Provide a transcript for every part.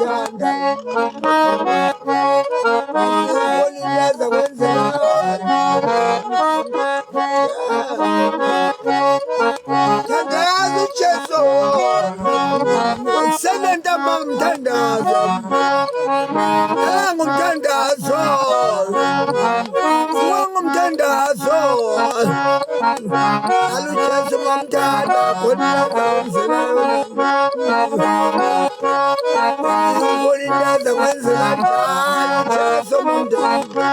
mamthanda ukolileza kwenzela thandaza ujesu wakusenenta mamthandaza ngumthandazo ngumthandazo alujesu mamthanda ukolileza kwenzela njalo ujesu mamthanda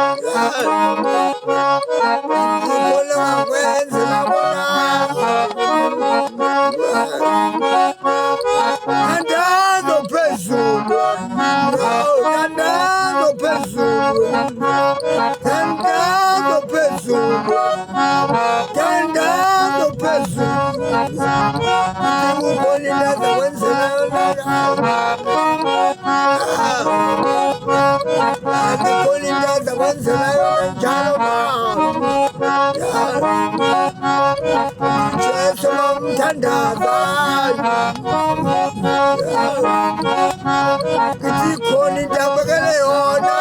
ukola kwenzela bona thandazo phezulu thandazo phezulu thandazo phezulu thandazo phezulu ukolileza kwenzela ukolileza kwenzela njalo Jesu mamthandaza ikhona into abekele yona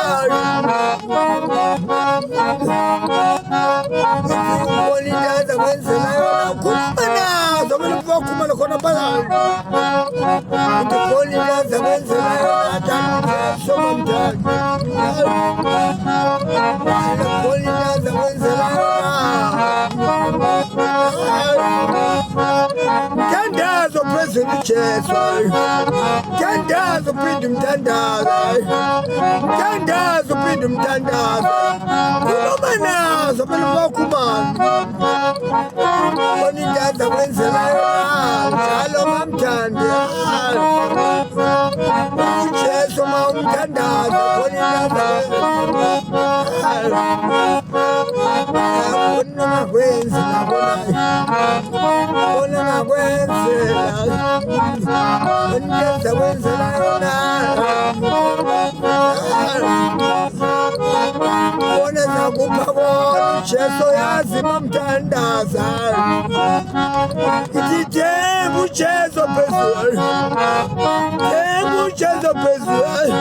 ukolileza kwenzela yona khuluma nazo khuluma khona phakathi ukolileza kwenzela yona Jesu mamthandaza ukolileza kwenzela yona Mthandazo phezulu Jesu Mthandazo phinda umthandazo Mthandazo phinda umthandazo khuluma nazo phela bakhumana bona intanza kwenzela yona njalo mamthanda uJesu mamthandaza bona intanza bona makwenzi bona makwenzela bona kwenzela yona bona zakupha bona uJesu yazi mamthandaza ithi themba uJesu phezulu themba uJesu phezulu